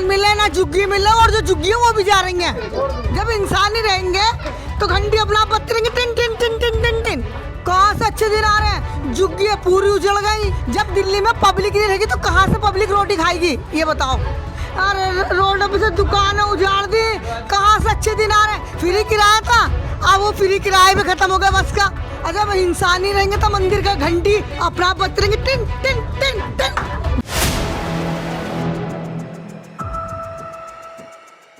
मकान मिले ना झुग्गी मिले, और जो झुग्गी है वो भी जा रही हैं। जब इंसान ही रहेंगे तो घंटी अपना आप बजती रहेंगी, tin tin tin tin tin tin. कहाँ से अच्छे दिन आ रहे हैं? झुग्गी पूरी उजड़ गई। जब दिल्ली में पब्लिक नहीं रहेगी तो कहाँ से पब्लिक रोटी खाएगी, ये बताओ। अरे रोड पे से दुकानें उजाड़ दी, कहाँ से अच्छे दिन आ रहे हैं? फ्री किराया था, अब वो फ्री किराया भी खत्म हो गया बस का। अगर इंसान ही रहेंगे तो मंदिर का घंटी अपना आप बजती रहेंगी, टिन टिन टिन टिन।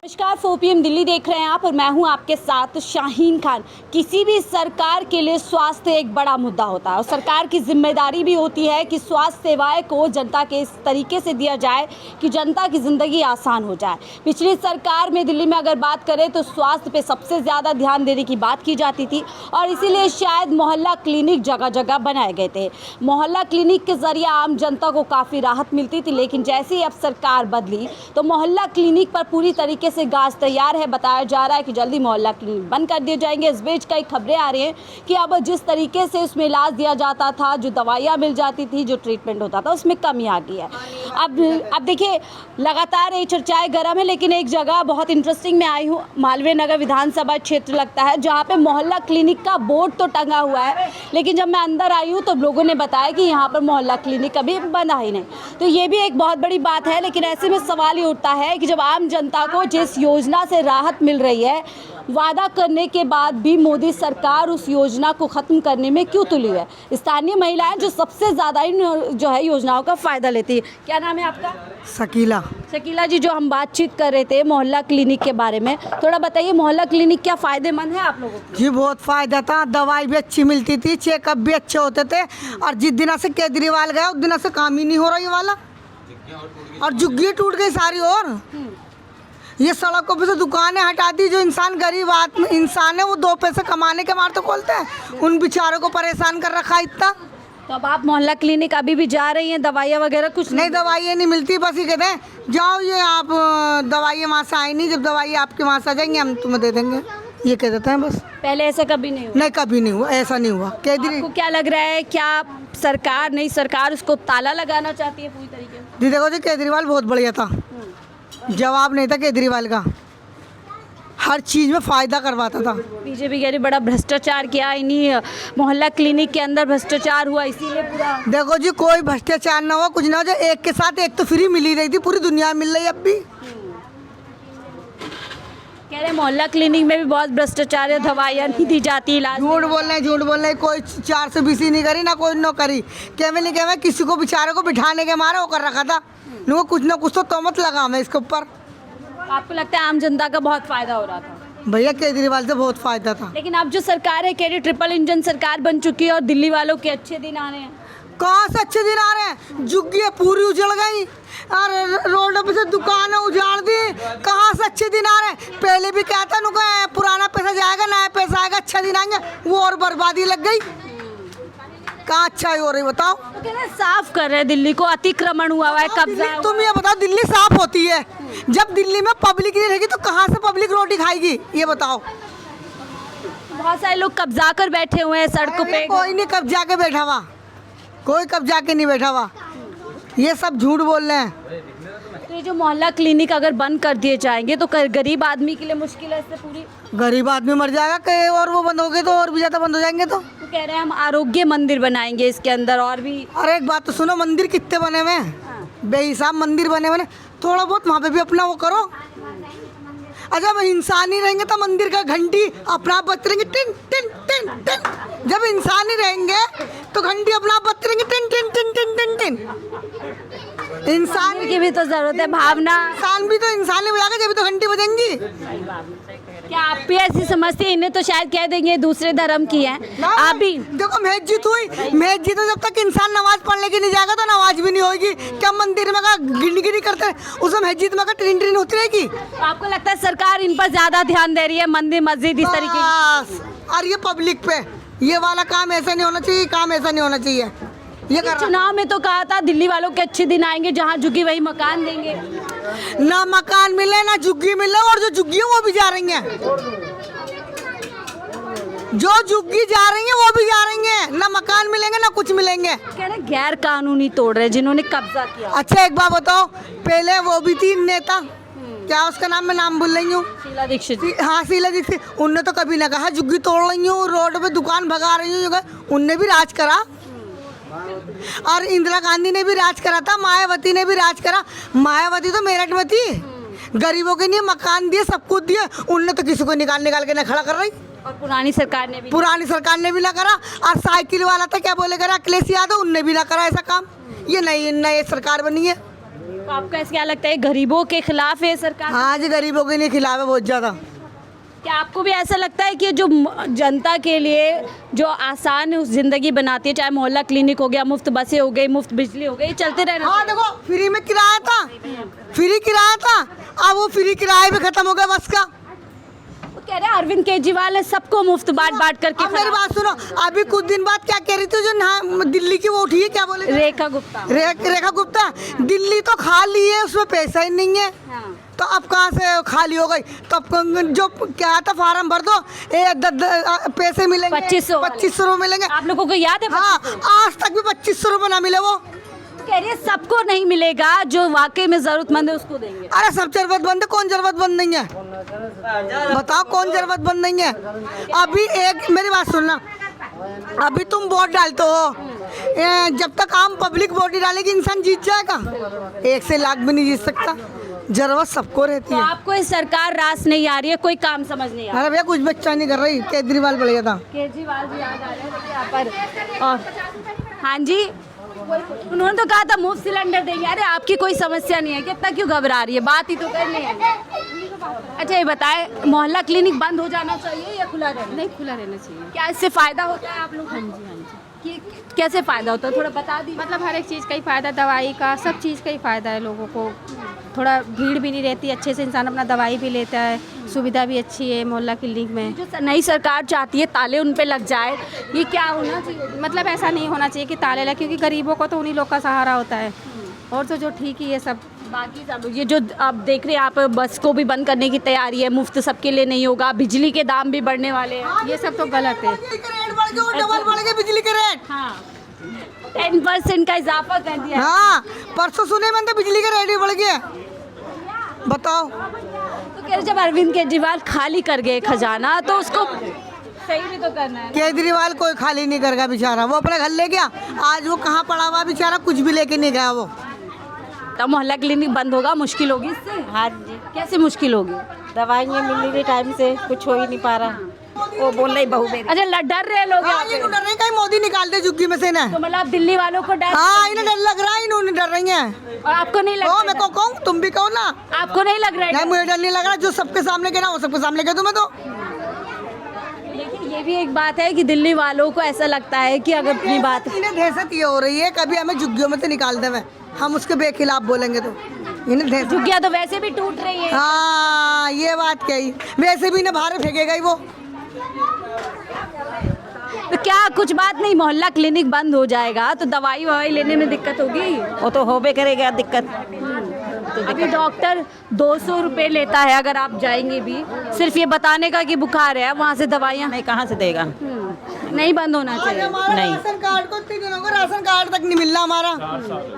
नमस्कार, 4 PM दिल्ली देख रहे हैं आप और मैं हूं आपके साथ शाहीन खान। किसी भी सरकार के लिए स्वास्थ्य एक बड़ा मुद्दा होता है और सरकार की जिम्मेदारी भी होती है कि स्वास्थ्य सेवाएं को जनता के इस तरीके से दिया जाए कि जनता की ज़िंदगी आसान हो जाए। पिछली सरकार में दिल्ली में अगर बात करें तो स्वास्थ्य पे सबसे ज़्यादा ध्यान देने की बात की जाती थी और इसीलिए शायद मोहल्ला क्लिनिक जगह जगह बनाए गए थे। मोहल्ला क्लिनिक के ज़रिए आम जनता को काफ़ी राहत मिलती थी, लेकिन जैसे ही अब सरकार बदली तो मोहल्ला क्लिनिक पर पूरी तरीके से गाज तैयार है। बताया जा रहा है कि जल्दी मोहल्ला क्लिनिक बंद कर दिए जाएंगे। इस बीच कई खबरें आ रही हैं कि अब जिस तरीके से उसमें इलाज दिया जाता था, जो दवाइयाँ मिल जाती थी, जो ट्रीटमेंट होता था, उसमें कमी आ गई है। अब देखिए लगातार ये चर्चाएं गर्म है, लेकिन एक जगह बहुत इंटरेस्टिंग मैं आई हूँ, मालवीय नगर विधानसभा क्षेत्र लगता है, जहाँ पे मोहल्ला क्लिनिक का बोर्ड तो टंगा हुआ है, लेकिन जब मैं अंदर आई हूँ तो लोगों ने बताया कि यहाँ पर मोहल्ला क्लिनिक अभी बंदा ही नहीं। तो ये भी एक बहुत बड़ी बात है, लेकिन ऐसे में सवाल ये उठता है कि जब आम जनता को जिस योजना से राहत मिल रही है, वादा करने के बाद भी मोदी सरकार उस योजना को ख़त्म करने में क्यों तुली है? स्थानीय महिलाएं जो सबसे ज़्यादा जो है योजनाओं का फ़ायदा लेती है। क्या नाम है आपका? शकीला। शकीला जी, जो हम बातचीत कर रहे थे मोहल्ला क्लिनिक के बारे में, थोड़ा बताइए मोहल्ला क्लिनिक क्या फ़ायदेमंद है आप लोगों को? जी बहुत फ़ायदा था, दवाई भी अच्छी मिलती थी, चेकअप भी अच्छे होते थे, और जिस दिन से केजरीवाल गया उस दिन से काम ही नहीं हो रहा ये वाला, और झुग्गी टूट गई सारी। और ये सड़कों पे से दुकानें हटा दी। जो इंसान गरीब आदमी इंसान है वो 2 पैसे कमाने के मार तो खोलते हैं, उन बेचारों को परेशान कर रखा इतना। तो अब आप मोहल्ला क्लिनिक अभी भी जा रही हैं? दवाइयाँ वगैरह कुछ नहीं, दवाइयाँ नहीं मिलती, बस ये कहते हैं जाओ, ये आप दवाइयाँ वहाँ से आई नहीं, जब दवाइयाँ आपके वहाँ से आ जाएंगी हम तुम्हें दे देंगे, ये कह देते हैं बस। पहले ऐसा कभी नहीं हुआ? नहीं, कभी नहीं हुआ, ऐसा नहीं हुआ। आपको क्या लग रहा है, क्या सरकार नई सरकार उसको ताला लगाना चाहती है पूरी तरीके से? जी देखो जी, केजरीवाल बहुत बढ़िया था, जवाब नहीं था केजरीवाल का, हर चीज़ में फ़ायदा करवाता था। बीजेपी कह रही बड़ा भ्रष्टाचार किया, इन्हीं मोहल्ला क्लिनिक के अंदर भ्रष्टाचार हुआ, इसीलिए पूरा। देखो जी, कोई भ्रष्टाचार ना हो, कुछ ना हो, जो एक के साथ एक तो फ्री मिल ही रही थी, पूरी दुनिया में मिल रही है अब भी। कह रहे मोहल्ला क्लिनिक में भी बहुत भ्रष्टाचार है, दवाइयाँ नहीं दी जाती, इलाज। झूठ बोल रहे हैं, कोई 420 नहीं करी ना कोई नो करी। कहवे नहीं कहवे, किसी को बेचारे को बिठाने के मारे वो कर रखा था, वो कुछ ना कुछ तो तोहमत लगा हमें इसके ऊपर। आपको लगता है आम जनता का बहुत फायदा हो रहा था? भैया केजरीवाल से बहुत फायदा था। लेकिन अब जो सरकार है कह रही ट्रिपल इंजन सरकार बन चुकी है और दिल्ली वालों के अच्छे दिन आ रहे हैं। कहाँ से अच्छे दिन आ रहे हैं? झुग्गी पूरी उजड़ गई, और रोड पे से दुकानें उजाड़ दी, कहाँ से अच्छे दिन आ रहे हैं? पहले भी कहता नुका पुराना पैसा जाएगा, नया पैसा आएगा, अच्छे दिन आएंगे, वो और बर्बादी लग गई। कहाँ अच्छा हो रही बताओ? तो कह रहे साफ कर रहे हैं दिल्ली को, अतिक्रमण हुआ है, कब्जा। तुम ये बताओ, दिल्ली साफ होती है? जब दिल्ली में पब्लिक नहीं रहेगी तो कहाँ से पब्लिक रोटी खाएगी, ये बताओ। बहुत सारे लोग कब्जा कर बैठे हुए हैं सड़कों पे। कोई नहीं कब्जा के बैठा हुआ, कोई कब्जा के नहीं बैठा हुआ, ये सब झूठ बोल रहे हैं। तो ये जो मोहल्ला क्लिनिक अगर बंद कर दिए जाएंगे तो गरीब आदमी के लिए मुश्किल है इससे पूरी। गरीब आदमी मर जाएगा कहीं, और वो बंद हो गए तो और भी ज़्यादा बंद हो जाएंगे। तो कह रहे हैं हम आरोग्य मंदिर बनाएंगे इसके अंदर और भी। अरे एक बात तो सुनो, मंदिर कितने बने हुए हैं, बेहिसाब मंदिर बने हुए, थोड़ा बहुत वहाँ पे भी अपना वो करो। अगर इंसान ही रहेंगे तो मंदिर का घंटी अपना आप बजती रहेंगे, टिन टिन टिन टिन। जब इंसान ही रहेंगे तो घंटी अपना आप बजती रहेंगे, tin tin tin tin tin tin. इंसान की भी तो जरूरत है, भावना। इंसान भी तो इंसान ही बजाएगा जब तो घंटी बजेंगी। क्या आप भी ऐसी समझती हैं? इन्हें तो शायद कह देंगे दूसरे धर्म की है, आप भी देखो मस्जिद हुई, मस्जिद जब तक इंसान नमाज पढ़ने के नहीं जाएगा तो नमाज भी नहीं होगी। क्या मंदिर में का गिनगिनी करते हैं, उसमें मस्जिद में का ट्रेन ट्रेन होती रहेगी। तो आपको लगता है सरकार इन पर ज्यादा ध्यान दे रही है, मंदिर मस्जिद इस तरीके की? और ये पब्लिक पे ये वाला काम ऐसा नहीं होना चाहिए, काम ऐसा नहीं होना चाहिए। ये कर चुनाव में तो कहा था दिल्ली वालों के अच्छे दिन आएंगे, जहाँ झुग्गी वही मकान देंगे। ना मकान मिले ना झुग्गी मिले, और जो झुग्गी है वो भी जा रही हैं। जो झुग्गी जा रही है वो भी जा रही है, ना मकान मिलेंगे ना कुछ मिलेंगे। कह रहे गैर कानूनी तोड़ रहे जिन्होंने कब्जा किया। अच्छा एक बात बताओ, पहले वो भी थी नेता, क्या उसका नाम, मैं नाम भूल रही हूँ, शीला दीक्षित। हाँ शीला दीक्षित, उनने तो कभी ना कहा झुग्गी तोड़ रही हूँ, रोड पे दुकान भगा रही हूँ, उनने भी राज करा। और इंदिरा गांधी ने भी राज करा था, मायावती ने भी राज करा। मायावती तो मेरठ में थी, गरीबों के लिए मकान दिए, सब कुछ दिए, उनने तो किसी को निकाल के ना खड़ा कर रही। और पुरानी सरकार ने भी ना करा। और साइकिल वाला था, क्या बोले करा, अखिलेश यादव, उनने भी ना करा ऐसा काम। ये नई सरकार बनी है। तो आपको ऐसा क्या लगता है गरीबों के खिलाफ है सरकार? हाँ जी, गरीबों के लिए खिलाफ है बहुत ज्यादा। क्या आपको भी ऐसा लगता है कि जो जनता के लिए जो आसान जिंदगी बनाती है, चाहे मोहल्ला क्लिनिक हो गया, मुफ्त बसें हो गई, मुफ्त बिजली हो गई, चलते रहना? हाँ देखो, फ्री में किराया था, अब वो फ्री किराया भी खत्म हो गया बस का। वो कह रहे हैं अरविंद केजरीवाल सबको मुफ्त बांट करके। अब मेरी बात सुनो, अभी कुछ दिन बाद क्या कह रही थी, जो दिल्ली की वो उठी है, क्या बोले, रेखा गुप्ता। दिल्ली तो खाली है, उसमें पैसा ही नहीं है। हाँ। तो अब कहाँ से खाली हो गई? तो अब जो क्या था, फार्म भर दो, पैसे मिलेंगे 2500 मिलेंगे। आप लोगों को याद है? हाँ, आज तक भी 2500 रुपये ना मिले। वो कह रही है सबको नहीं मिलेगा, जो वाकई में जरूरतमंद है उसको देंगे। अरे सब जरूरतमंद है, कौन जरूरतमंद नहीं है? बताओ कौन जरूरतमंद नहीं है? अभी एक मेरी बात सुनना, अभी तुम वोट डालते हो, जब तक आम पब्लिक वोट डालेगी इंसान जीत जाएगा? 1 से लाख भी नहीं जीत सकता। जरूरत सबको रहती तो है। आपको इस सरकार रास नहीं आ रही है, कोई काम समझ नहीं आ रहा? अरे भैया कुछ बच्चा नहीं कर रही, केजरीवाल बढ़ गया था। केजरीवाल जी याद आ रहे हैं यहाँ पर। और हाँ जी, उन्होंने तो कहा था मुफ्त सिलेंडर देंगे। अरे आपकी कोई समस्या नहीं है, कितना क्यों घबरा रही है, बात ही तो करनी है। अच्छा ये बताए, मोहल्ला क्लिनिक बंद हो जाना चाहिए या खुला रहना? नहीं, खुला रहना चाहिए। क्या इससे फायदा होता है आप लोग? हाँ जी, हाँ जी। कैसे फायदा होता है, थोड़ा बता दी। मतलब हर एक चीज़ का ही फ़ायदा, दवाई का, सब चीज़ का ही फ़ायदा है लोगों को। थोड़ा भीड़ भी नहीं रहती, अच्छे से इंसान अपना दवाई भी लेता है, सुविधा भी अच्छी है मोहल्ला क्लिनिक में। जो नई सरकार चाहती है ताले उन पे लग जाए, ये क्या होना चाहिए? मतलब ऐसा नहीं होना चाहिए कि ताले लगे, क्योंकि गरीबों को तो उन्हीं लोग का सहारा होता है। और तो जो ठीक ही है सब। बाकी सब ये जो आप देख रहे हैं, आप बस को भी बंद करने की तैयारी है, मुफ्त सबके लिए नहीं होगा, बिजली के दाम भी बढ़ने वाले हैं, ये सब तो गलत है। डबल बढ़ गए बिजली के रेट। हाँ 10% का इजाफा कर दिया। हाँ, परसों सुने मैंने तो बिजली के रेट भी बढ़ गए। बताओ। तो कह रहे जब अरविंद केजरीवाल खाली कर गए खजाना, तो उसको सही भी तो करना है। केजरीवाल कोई खाली नहीं करेगा बेचारा, वो अपने घर ले गया, आज वो कहाँ पड़ा हुआ बेचारा, कुछ भी लेके नहीं गया वो। तो मोहल्ला क्लिनिक बंद होगा, मुश्किल होगी इससे? हाँ जी, कैसे मुश्किल होगी? दवाइयाँ मिल नहीं रही टाइम से, कुछ हो ही नहीं पा रहा। वो बोल रही बहू मेरी। अच्छा डर रहे लोग यहाँ हाँ, पे? ये डर रहे, कहीं मोदी निकाल दे झुग्गी में से ना। तो मतलब आप दिल्ली वालों को डर? हाँ, इन्हें डर लग रहा है, इन्होंने डर रही हैं। और आपको नहीं लग रहा? मैं को कहूँ, तुम भी कहो ना। आपको नहीं लग रहा है? नहीं, मुझे डर नहीं लग रहा, जो सबके सामने कहना वो सबके सामने कह दूँ मैं तो। लेकिन ये भी एक बात है कि दिल्ली वालों को ऐसा लगता है कि अगर अपनी बात इन्हें दहशत ये हो रही है, कभी हमें झुग्गियों में से निकाल दे, हम उसके बेखिलाफ बोलेंगे तो इन्हें दहशत। झुग्गियाँ तो वैसे भी टूट रही है। हाँ, ये बात कही, वैसे भी इन्हें बाहर फेंकेगा ही वो। तो क्या कुछ बात नहीं, मोहल्ला क्लिनिक बंद हो जाएगा तो दवाई ववाई लेने में दिक्कत होगी? वो तो होबे करेगा दिक्कत। अभी डॉक्टर 200 रुपये लेता है अगर आप जाएंगे भी, सिर्फ ये बताने का कि बुखार है, वहाँ से दवाइयाँ नहीं, कहाँ से देगा? नहीं बंद होना चाहिए। हमारा नहीं। राशन कार्ड को 3 दिनों को राशन कार्ड तक नहीं मिल रहा हमारा।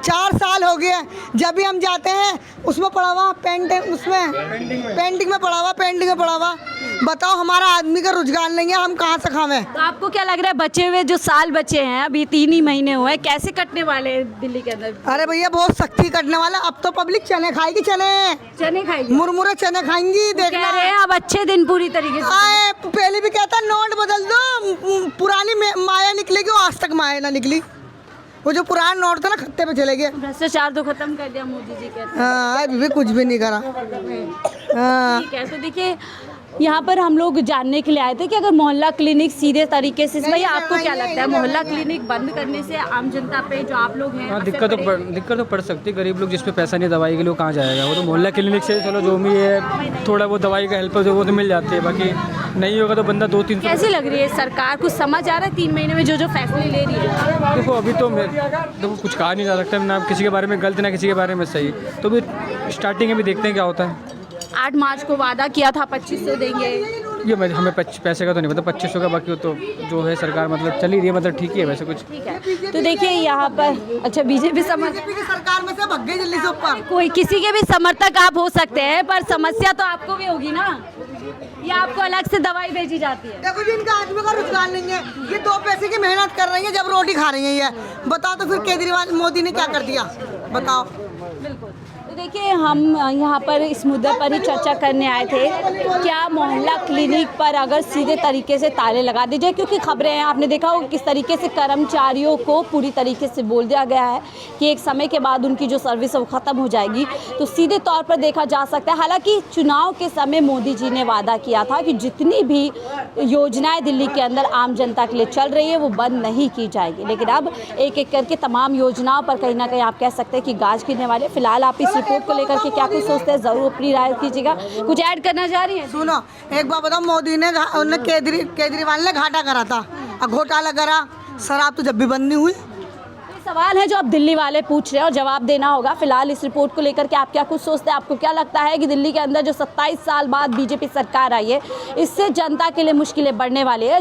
4 साल हो गए। जब भी हम जाते हैं उसमें पड़ा हुआ पेंटिंग, उसमें पेंटिंग में पड़ा हुआ। बताओ, हमारा आदमी का रोजगार नहीं है, हम कहाँ से खावें? तो आपको क्या लग रहा है बचे हुए जो साल बचे हैं, अभी 3 ही महीने हुए हैं, कैसे कटने वाले हैं दिल्ली के अंदर? अरे भैया बहुत सख्ती कटने वाला। अब तो पब्लिक चने खाएगी, चने खाएगी, मुरमुरे चने खाएंगी। कह देखना रहे हैं अब अच्छे दिन पूरी तरीके से। आए, पहले भी कहता नोट बदल दो, पुरानी माया निकलेगी, वो आज तक माया ना निकली। वो जो पुराना नोट था ना, खत्ते पे चले गए। भ्रष्टाचार तो खत्म कर दिया मोदी जी कहते हैं। हाँ, अभी भी कुछ भी नहीं करा। हाँ, ठीक है, तो देखिए यहाँ पर हम लोग जानने के लिए आए थे कि अगर मोहल्ला क्लिनिक सीधे तरीके से, भैया आपको क्या लगता है मोहल्ला क्लिनिक बंद करने से आम जनता पे जो आप लोग हैं? हाँ, दिक्कत तो पड़ सकती है। गरीब लोग जिस पे पैसा नहीं दवाई के लिए, वो कहाँ जाएगा? वो तो मोहल्ला क्लिनिक से चलो जो भी है, थोड़ा वो दवाई का हेल्प है वो तो मिल जाती है, बाकी नहीं होगा तो बंदा 2-3। कैसी लग रही है सरकार, कुछ समझ आ रहा है 3 महीने में जो फैसले ले रही है? देखो अभी तो देखो कुछ कहा नहीं जा सकता, ना किसी के बारे में गलत ना किसी के बारे में सही, तो भी स्टार्टिंग में भी देखते हैं क्या होता है। 8 मार्च को वादा किया था 2500 देंगे, ये हमें पैसे का तो नहीं पता, 2500 का, बाकी वो तो जो है सरकार मतलब चल ही रही है, मतलब ठीक ही है वैसे कुछ। ठीक है, तो देखिए यहाँ पर अच्छा बीजेपी बीजेपी की सरकार में से भग गए दिल्ली से ऊपर। कोई किसी के भी समर्थक आप हो सकते हैं, पर समस्या तो आपको भी होगी ना, या आपको अलग से दवाई भेजी जाती है? देखो जी, इनका आदमी का रोजगार नहीं है, ये 2 पैसे की मेहनत कर रही है, जब रोटी खा रही है ये। बताओ तो फिर केजरीवाल मोदी ने क्या कर दिया, बताओ। बिल्कुल। तो देखिए हम यहाँ पर इस मुद्दे पर ही चर्चा करने आए थे, क्या मोहल्ला क्लिनिक पर अगर सीधे तरीके से ताले लगा दीजिए, क्योंकि खबरें हैं, आपने देखा होगा किस तरीके से कर्मचारियों को पूरी तरीके से बोल दिया गया है कि एक समय के बाद उनकी जो सर्विस है वो ख़त्म हो जाएगी, तो सीधे तौर पर देखा जा सकता है। हालांकि चुनाव के समय मोदी जी ने वादा किया था कि जितनी भी योजनाएं दिल्ली के अंदर आम जनता के लिए चल रही है वो बंद नहीं की जाएगी, लेकिन अब एक एक करके तमाम योजनाओं पर कहीं ना कहीं आप कह सकते हैं कि गाज गिरने वाले। फिलहाल आप इस रिपोर्ट को लेकर के क्या कुछ सोचते हैं, जरूर अपनी राय कीजिएगा। कुछ ऐड करना चाह रही है? सुनो, एक बात बताओ, मोदी ने केजरीवाल ने घाटा करा था और घोटाला करा, शराब तो जब भी बंद नहीं हुई। सवाल है जो अब दिल्ली वाले पूछ रहे हैं और जवाब देना होगा। फिलहाल इस रिपोर्ट को लेकर के आप क्या कुछ सोचते हैं? आपको क्या लगता है कि दिल्ली के अंदर जो 27 साल बाद बीजेपी सरकार आई है, इससे जनता के लिए मुश्किलें बढ़ने वाली है?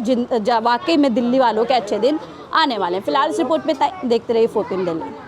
वाकई में दिल्ली वालों के अच्छे दिन आने वाले हैं। फिलहाल इस रिपोर्ट में देखते रहिए 4PM दिल्ली।